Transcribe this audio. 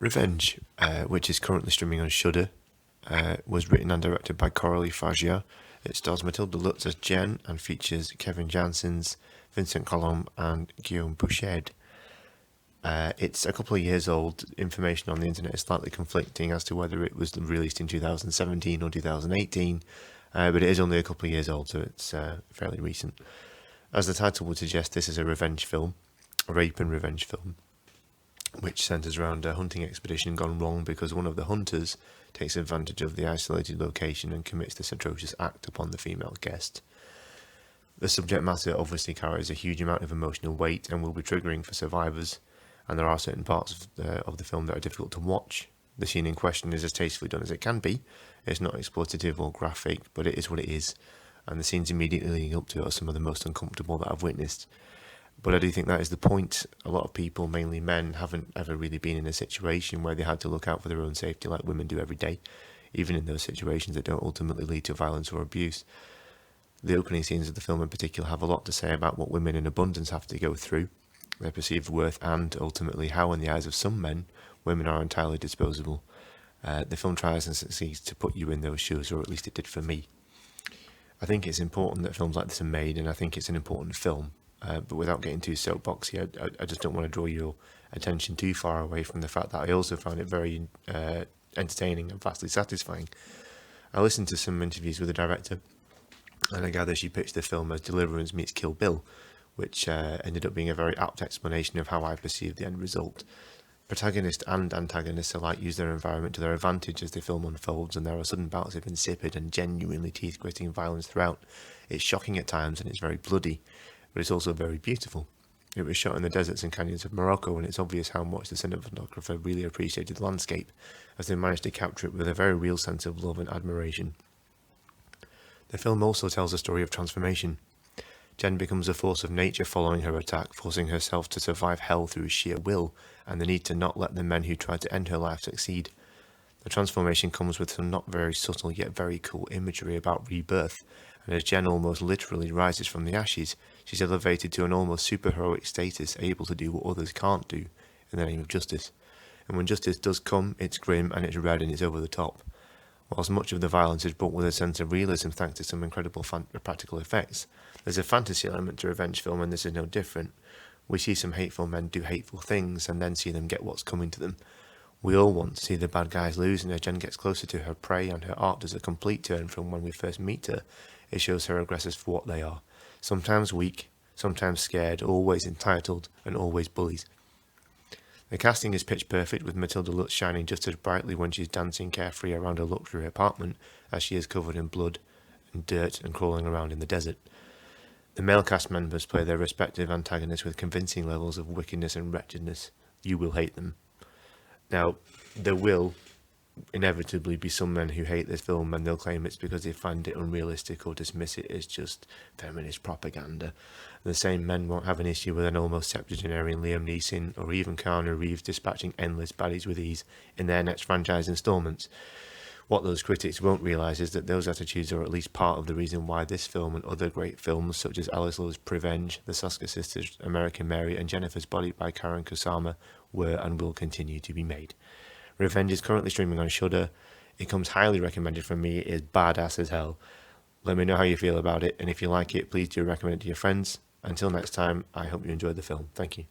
Revenge, which is currently streaming on Shudder, was written and directed by Coralie Fargeat. It stars Matilda Lutz as Jen and features Kevin Janssens, Vincent Colomb and Guillaume Bouched. It's a couple of years old. Information on the internet is slightly conflicting as to whether it was released in 2017 or 2018, but it is only a couple of years old, so it's fairly recent. As the title would suggest, this is a revenge film, a rape and revenge film, which centres around a hunting expedition gone wrong because one of the hunters takes advantage of the isolated location and commits this atrocious act upon the female guest. The subject matter obviously carries a huge amount of emotional weight and will be triggering for survivors, and there are certain parts of the film that are difficult to watch. The scene in question is as tastefully done as it can be. It's not exploitative or graphic, but it is what it is, and the scenes immediately leading up to it are some of the most uncomfortable that I've witnessed. But I do think that is the point. A lot of people, mainly men, haven't ever really been in a situation where they had to look out for their own safety like women do every day, even in those situations that don't ultimately lead to violence or abuse. The opening scenes of the film in particular have a lot to say about what women in abundance have to go through, their perceived worth, and ultimately how, in the eyes of some men, women are entirely disposable. The film tries and succeeds to put you in those shoes, or at least it did for me. I think it's important that films like this are made, and I think it's an important film. But without getting too soapboxy, I just don't want to draw your attention too far away from the fact that I also found it very entertaining and vastly satisfying. I listened to some interviews with the director, and I gather she pitched the film as Deliverance meets Kill Bill, which ended up being a very apt explanation of how I perceived the end result. Protagonist and antagonists alike use their environment to their advantage as the film unfolds, and there are sudden bouts of insipid and genuinely teeth-gritting violence throughout. It's shocking at times and it's very bloody, but it's also very beautiful. It was shot in the deserts and canyons of Morocco, and it's obvious how much the cinematographer really appreciated the landscape, as they managed to capture it with a very real sense of love and admiration. The film also tells a story of transformation. Jen becomes a force of nature following her attack, forcing herself to survive hell through sheer will and the need to not let the men who tried to end her life succeed. The transformation comes with some not very subtle yet very cool imagery about rebirth, and as Jen almost literally rises from the ashes, she's elevated to an almost superheroic status, able to do what others can't do in the name of justice. And when justice does come, it's grim and it's red and it's over the top. Whilst much of the violence is brought with a sense of realism thanks to some incredible practical effects, there's a fantasy element to revenge film, and this is no different. We see some hateful men do hateful things and then see them get what's coming to them. We all want to see the bad guys lose, and as Jen gets closer to her prey and her arc does a complete turn from when we first meet her, it shows her aggressors for what they are. Sometimes weak, sometimes scared, always entitled, and always bullies. The casting is pitch perfect, with Matilda Lutz shining just as brightly when she's dancing carefree around a luxury apartment as she is covered in blood and dirt and crawling around in the desert. The male cast members play their respective antagonists with convincing levels of wickedness and wretchedness. You will hate them. Now, there will inevitably be some men who hate this film, and they'll claim it's because they find it unrealistic or dismiss it as just feminist propaganda. The same men won't have an issue with an almost septuagenarian Liam Neeson or even Keanu Reeves dispatching endless baddies with ease in their next franchise installments. What those critics won't realise is that those attitudes are at least part of the reason why this film and other great films such as Alice Lowe's Prevenge, The Soska Sisters, American Mary and Jennifer's Body by Karen Kusama were and will continue to be made. Revenge is currently streaming on Shudder. It comes highly recommended from me. It is badass as hell. Let me know how you feel about it, and if you like it, please do recommend it to your friends. Until next time, I hope you enjoyed the film. Thank you.